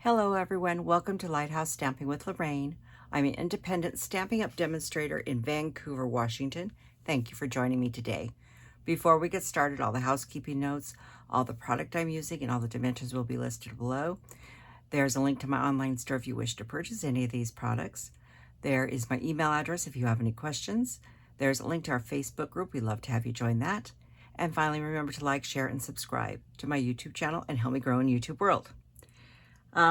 Hello everyone, welcome to Lighthouse Stamping with Lorraine. I'm an independent Stampin' Up! Demonstrator in Vancouver, Washington. Thank you for joining me today. Before we get started, all the housekeeping notes, all the product I'm using, and all the dimensions will be listed below. There's a link to my online store if you wish to purchase any of these products. There is my email address if you have any questions. There's a link to our Facebook group. We'd love to have you join that. And finally, remember to like, share, and subscribe to my YouTube channel and help me grow in YouTube world.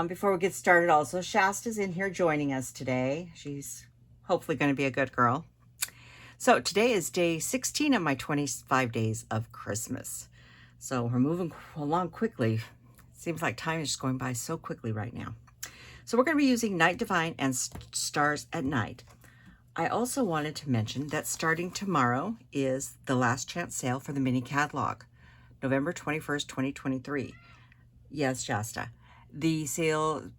Before we get started, also, Shasta's in here joining us today. She's hopefully going to be a good girl. So today is day 16 of my 25 days of Christmas. So we're moving along quickly. Seems like time is just going by so quickly right now. So we're going to be using Night Divine and Stars at Night. I also wanted to mention that starting tomorrow is the last chance sale for the mini catalog, November 21st, 2023. Yes, Shasta. The sale,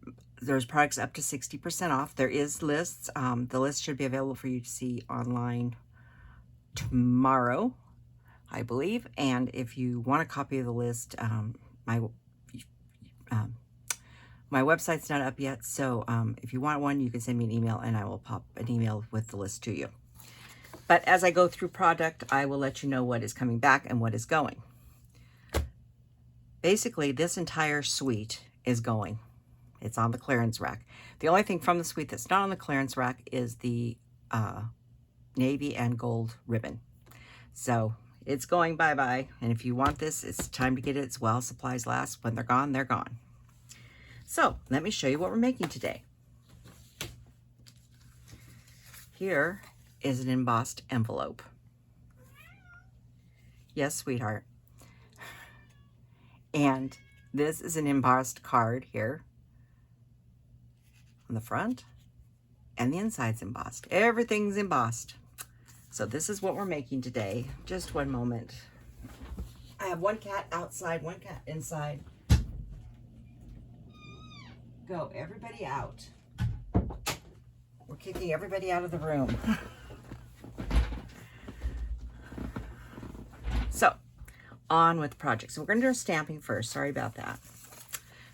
there's products up to 60% off. There is lists. The list should be available for you to see online tomorrow, I believe. And if you want a copy of the list, my website's not up yet. So if you want one, you can send me an email and I will pop an email with the list to you. But as I go through product, I will let you know what is coming back and what is going. Basically, this entire suite is going. It's on the clearance rack. The only thing from the suite that's not on the clearance rack is the navy and gold ribbon. So it's going bye-bye. And if you want this, it's time to get it. It's while supplies last. When they're gone, they're gone. So let me show you what we're making today. Here is an embossed envelope. Yes, sweetheart. And this is an embossed card here on the front, and the inside's embossed. Everything's embossed. So this is what we're making today. Just one moment. I have one cat outside, one cat inside. Go, everybody out. We're kicking everybody out of the room. So, on with the project. So we're going to do our stamping first. Sorry about that.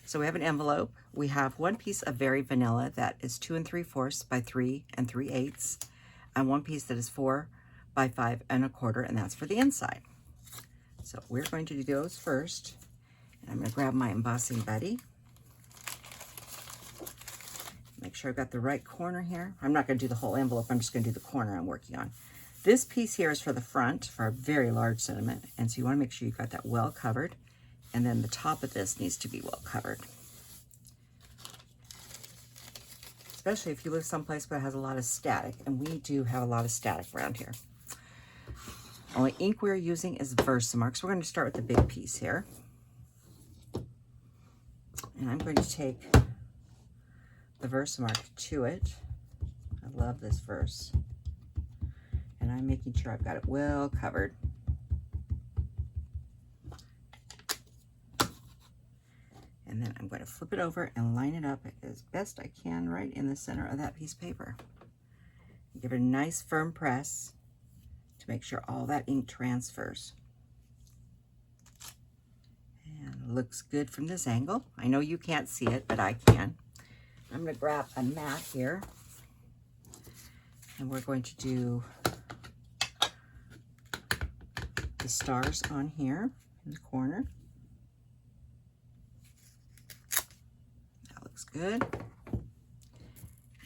So we have an envelope. We have one piece of very vanilla that is 2 3/4 by 3 3/8, and one piece that is 4 by 5 1/4, and that's for the inside. So we're going to do those first. And I'm going to grab my embossing buddy. Make sure I've got the right corner here. I'm not going to do the whole envelope. I'm just going to do the corner I'm working on. This piece here is for the front, for a very large sentiment, and so you want to make sure you've got that well covered, and then the top of this needs to be well covered. Especially if you live someplace where it has a lot of static, and we do have a lot of static around here. Only ink we're using is Versamark, so we're going to start with the big piece here. And I'm going to take the Versamark to it. I love this verse. And I'm making sure I've got it well covered. And then I'm going to flip it over and line it up as best I can right in the center of that piece of paper. Give it a nice firm press to make sure all that ink transfers. And it looks good from this angle. I know you can't see it, but I can. I'm going to grab a mat here. And we're going to do the stars on here in the corner. That looks good.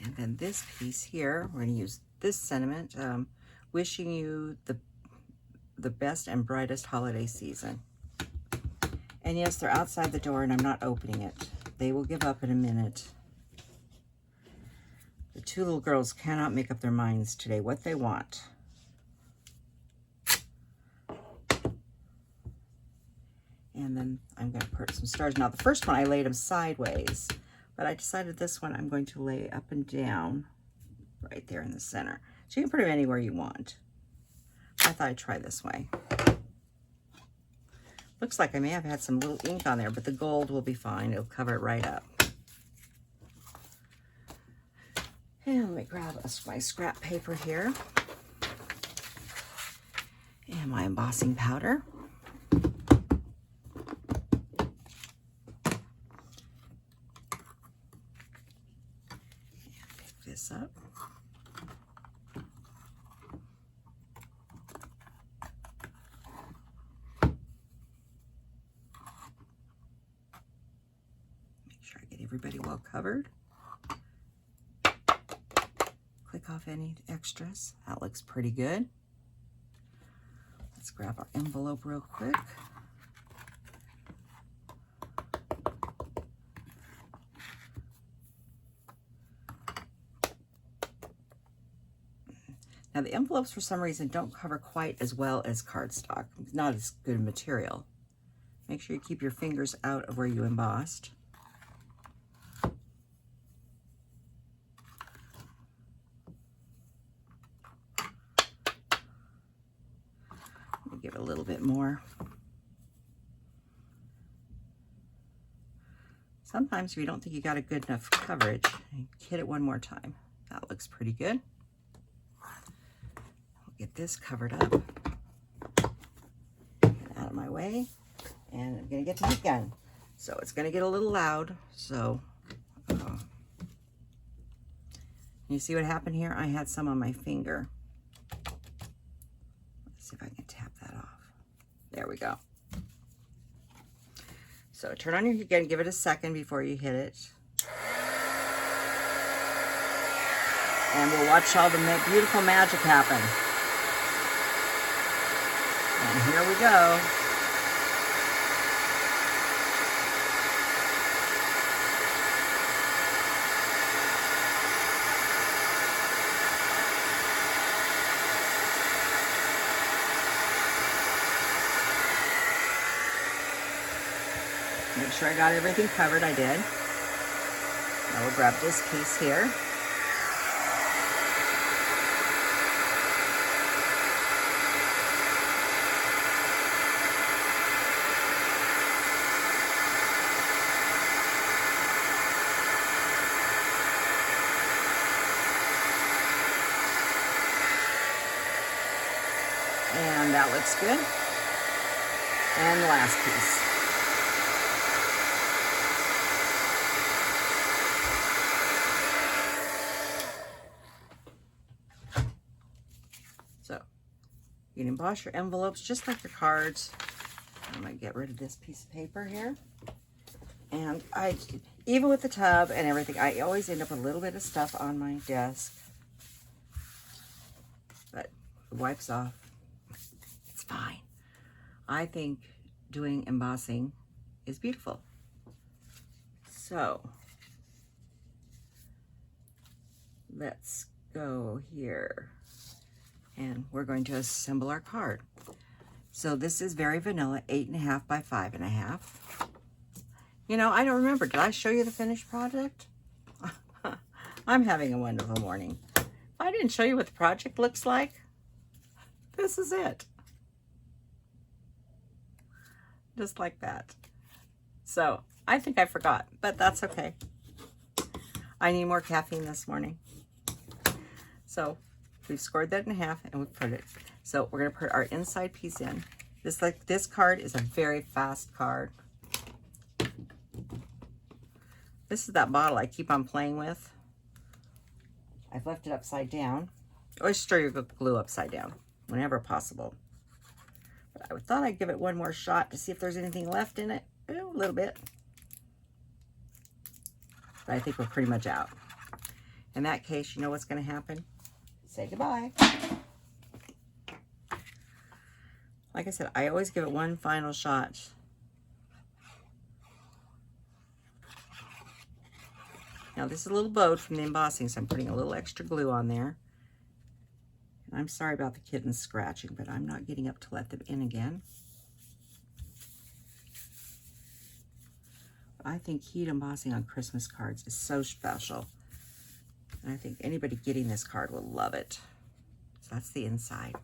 And then this piece here, we're going to use this sentiment, wishing you the best and brightest holiday season. And yes, they're outside the door and I'm not opening it. They will give up in a minute. The two little girls cannot make up their minds today what they want. And then I'm going to put some stars. Now, the first one, I laid them sideways, but I decided this one I'm going to lay up and down right there in the center. So you can put them anywhere you want. I thought I'd try this way. Looks like I may have had some little ink on there, but the gold will be fine. It'll cover it right up. And let me grab my scrap paper here and my embossing powder. this up. Make sure I get everybody well covered. Click off any extras. That looks pretty good. Let's grab our envelope real quick. Now the envelopes for some reason don't cover quite as well as cardstock. It's not as good material. Make sure you keep your fingers out of where you embossed. Let me give it a little bit more. Sometimes if you don't think you got a good enough coverage, hit it one more time. That looks pretty good. Get this covered up. Get out of my way. And I'm going to get to the gun. So it's going to get a little loud. So you see what happened here? I had some on my finger. Let's see if I can tap that off. There we go. So turn on your gun, give it a second before you hit it. And we'll watch all the beautiful magic happen. And here we go. Make sure I got everything covered. I did. Now we'll grab this piece here. And that looks good. And the last piece. So you can emboss your envelopes just like your cards. I'm going to get rid of this piece of paper here. And even with the tub and everything, I always end up with a little bit of stuff on my desk. But it wipes off. It's fine. I think doing embossing is beautiful. So let's go here and we're going to assemble our card. So this is very vanilla, 8.5 by 5.5. You know, I don't remember. Did I show you the finished project? I'm having a wonderful morning. If I didn't show you what the project looks like, this is it. Just like that. So I think I forgot, but that's okay. I need more caffeine this morning. So we've scored that in half and we've put it. So we're going to put our inside piece in. This card is a very fast card. This is that bottle I keep on playing with. I've left it upside down. Always stir your glue upside down whenever possible. But I thought I'd give it one more shot to see if there's anything left in it. A little bit. But I think we're pretty much out. In that case, you know what's going to happen? Say goodbye. Like I said, I always give it one final shot. Now this is a little bowed from the embossing, so I'm putting a little extra glue on there. And I'm sorry about the kittens scratching, but I'm not getting up to let them in again. I think heat embossing on Christmas cards is so special. And I think anybody getting this card will love it. So that's the inside.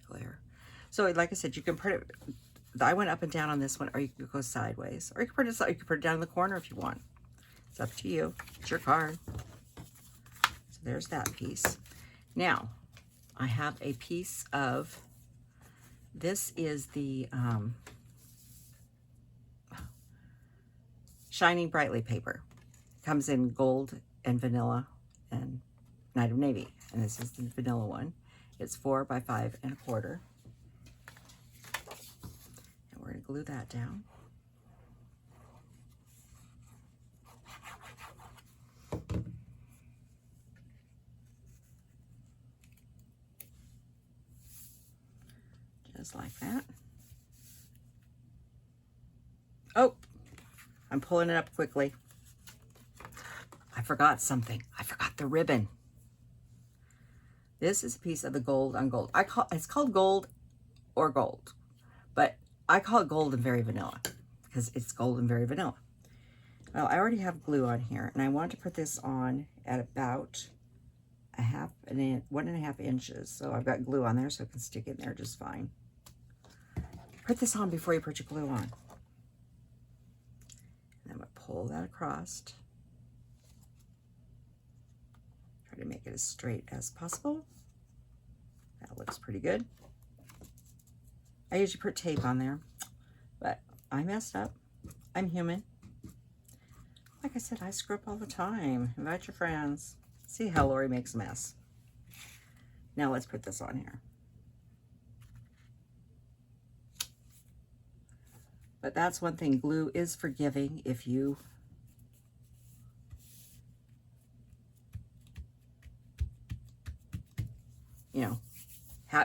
Glare. So like I said, you can put it, I went up and down on this one, or you could go sideways. Or you can put it down in the corner if you want. It's up to you. It's your card. So there's that piece. Now, I have a piece of, this is the Shining Brightly paper. It comes in gold and vanilla and Night of Navy. And this is the vanilla one. It's 4 by 5 1/4. And we're going to glue that down. Just like that. Oh, I'm pulling it up quickly. I forgot something. I forgot the ribbon. This is a piece of the gold on gold. It's called gold or gold, but I call it gold and very vanilla because it's gold and very vanilla. Well, I already have glue on here, and I want to put this on at about 1.5 inches. So I've got glue on there, so it can stick in there just fine. Put this on before you put your glue on. And I'm going to pull that across. Try to make it as straight as possible. That looks pretty good. I usually put tape on there, but I messed up. I'm human. Like I said, I screw up all the time. Invite your friends. See how Lori makes a mess. Now let's put this on here. But that's one thing, glue is forgiving if you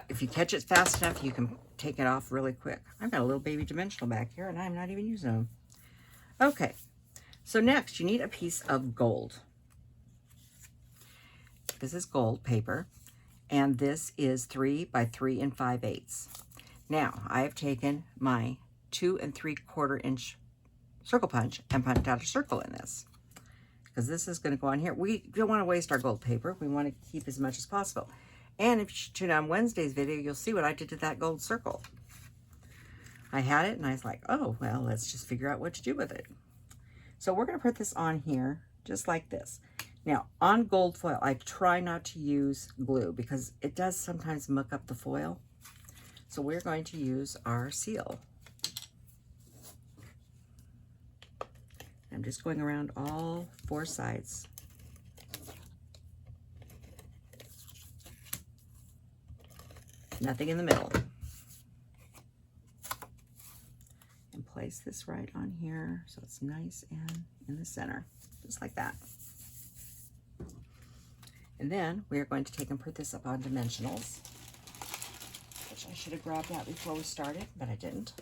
if you catch it fast enough, you can take it off really quick. I've got a little baby dimensional back here and I'm not even using them. Okay, so next you need a piece of gold. This is gold paper, and this is 3 by 3 5/8. Now, I have taken my 2 3/4 inch circle punch and punched out a circle in this, because this is going to go on here. We don't want to waste our gold paper. We want to keep as much as possible. And if you tune on Wednesday's video, you'll see what I did to that gold circle. I had it and I was like, oh, well, let's just figure out what to do with it. So we're going to put this on here just like this. Now, on gold foil, I try not to use glue because it does sometimes muck up the foil. So we're going to use our seal. I'm just going around all 4 sides. Nothing in the middle. And place this right on here so it's nice and in the center, just like that. And then we are going to take and put this up on Dimensionals, which I should have grabbed that before we started, but I didn't.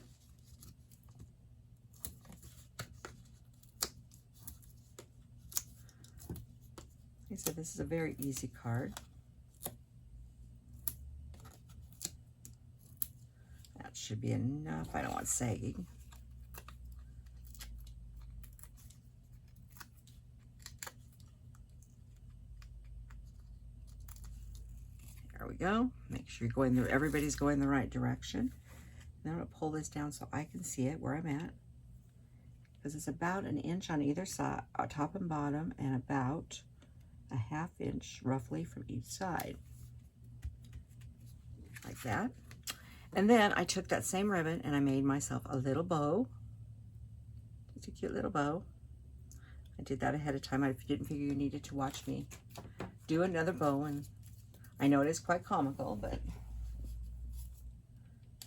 Like I said, this is a very easy card. That should be enough. I don't want sagging. There we go. Make sure you're going there. Everybody's going the right direction. Now I'm going to pull this down so I can see it where I'm at, because it's about 1 inch on either side, top and bottom, and about 1/2 inch roughly from each side, like that. And then I took that same ribbon and I made myself a little bow, just a cute little bow. I did that ahead of time. I didn't figure you needed to watch me do another bow, and I know it is quite comical, but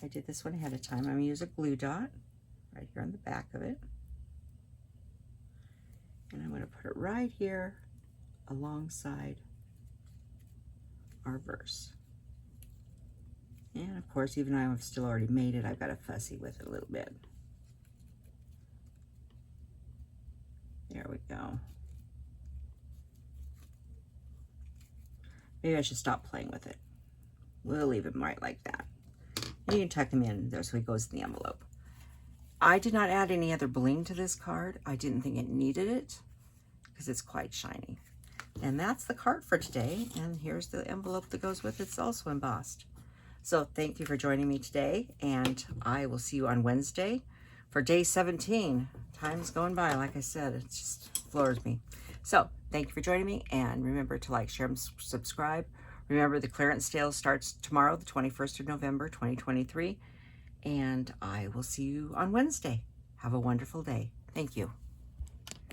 I did this one ahead of time. I'm going to use a glue dot right here on the back of it. And I'm going to put it right here alongside our verse. And of course, even though I've still already made it, I've got to fussy with it a little bit. There we go. Maybe I should stop playing with it. We'll leave him right like that. And you can tuck him in there so he goes in the envelope. I did not add any other bling to this card. I didn't think it needed it because it's quite shiny. And that's the card for today. And here's the envelope that goes with it. It's also embossed. So thank you for joining me today. And I will see you on Wednesday for day 17. Time's going by. Like I said, it just floors me. So thank you for joining me. And remember to like, share, and subscribe. Remember, the clearance sale starts tomorrow, the 21st of November, 2023. And I will see you on Wednesday. Have a wonderful day. Thank you.